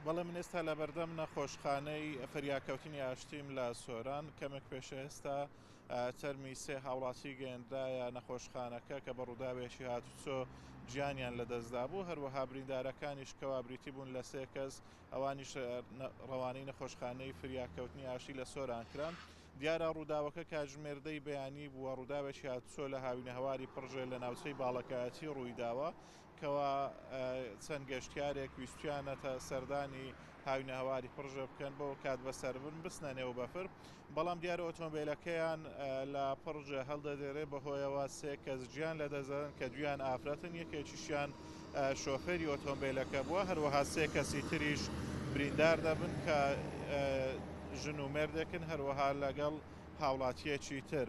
بەڵێ من ئێستا لە بەردەم نەخۆشخانەی فریاکەوتنی ئاشتیم لە سۆران کەمێک پێش ئێستا تەرمی سێ هاوڵاتی گەێنرایە نەخۆشخانەکە کە بە ڕووداوێکی هاتوچۆ گیانیان لەدەستدا بوو، هەروەها بریندارەکانیش کەوا بریتی بوون لە سێ کەس ئەوانیش ڕەوانەی نەخۆشخانەی فریاکەوتنی ئاشتی لە سۆران کران. دیارە ڕووداوەکە کاتژمێردەی بەیانی بووە ڕووداوێکی هاتوچۆ لە هاوینە هەواری پڕژێ لە ناوچەی باڵەکایەتی ڕوویداوە کەوا چەند گەشتیارێک ویستیانەتە سەردانی هاوینە هەواری پڕژە بکەن بۆ کات بەسەر بن بستنە نێو بەفر، بەڵام دیارە ئۆتۆمبیلەکەیان لە پڕژە هەڵدەدێرێ بەهۆیەوە سێ کەس گیان لەدەزەن کە دویان ئافرەتن، یەکێکیشیان شۆفێری ئۆتۆمبیلەکە بووە، هەروەها سێ کەسی تریش بریندار دەبن کە ژن و مێردێکن هەروەها لەگەڵ هاوڵاتیەکی تر.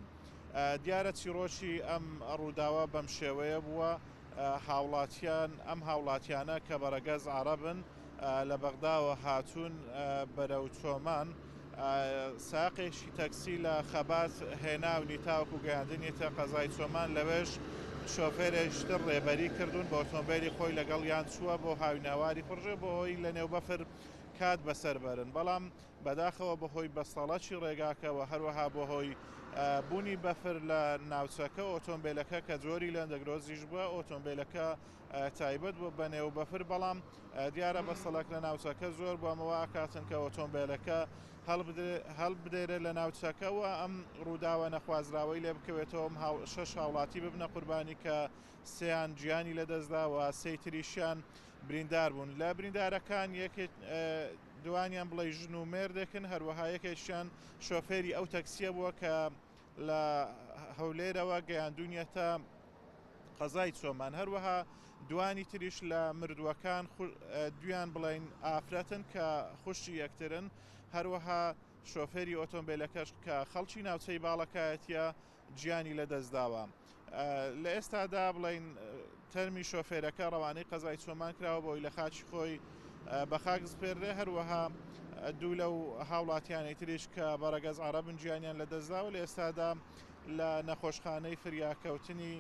دیارە چیرۆکی ئەم ڕووداوە بەم شێوەیە بووە، ئەم هاوڵاتیانە کە بەرەگەز عەرەبن لە بەغداوە هاتوون بەرەو چۆمان، ساقێکی تەکسی لە خەبات هێناونی تاوەکو گەیاندنیتە قەزای چۆمان، لەوێش شۆفێرێکتر ڕێبەری کردوون بە ئۆتۆمبیلی خۆی لەگەڵ یان چووە بۆ هاوینەواری پڕژێ بۆ هۆی لە نێو بەفر کات بەسەر بەرن، بەڵام بەداخەوە بەهۆی بەستەڵەکی ڕێگاکەوە هەروەها بۆ هۆی بوونی بەفر لە ناوچەکە ئۆتۆمبیلەکە کە جۆری لەندەگرۆزیش بووە ئۆتۆمبیلەکە تایبەت بوو بە نێو بەفر، بەڵام دیارە بەسەڵک لە ناوچەکە زۆر بۆمەوە کاتن کە ئۆتۆمبیلەکە هەڵبدێرە لە ناوچەکەەوە ئەم ڕووداوە نەخوازراوەی لێ بکەوێتەوە شەش هاوڵاتی ببنە قوربانی کە سێیان گیانی لەدەستداوە سێی تریشیان بریندار بوون. لە بریندارەکان دوانیان بڵێ ژن و مێردێکن، هەروەها یەکێکیان شۆفێری ئەو تەکسیە بووە کە لە هەولێرەوە گەیاندونیەتە قەزای چۆمان، هەروەها دوانی تریش لە مردووەکان دویان بڵین ئافرەتن کە خوشتی یەکترن، هەروەها شۆفێری ئۆتۆمبیلەکەش کە خەڵکی ناوچەی باڵەکایەتیە گیانی لەدەستداوە. لە ئێستادا بڵین تەرمی شۆفێرەکە ڕەوانەی قەزای چۆمان کراوە بۆی لە خاچی خۆی بە خاک سپێردرێ، هەروەها دوو لەو هاوڵاتیانەی تریش کە بەرەگەز عەرەبن گیانیان لەدەستداوە لە ئێستادا لە نەخۆشخانەی فریاکەوتنی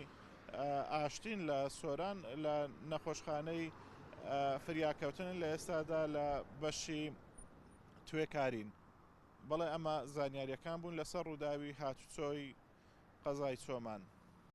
ئاشتین لە سۆران لە نەخۆشخانەی فریاکەوتن لە ئێستادا لە بەشی توێکارین. بەڵێ ئەمە زانیاریەکان بوون لەسەر ڕووداوی هاتوچۆی قەزای چۆمان.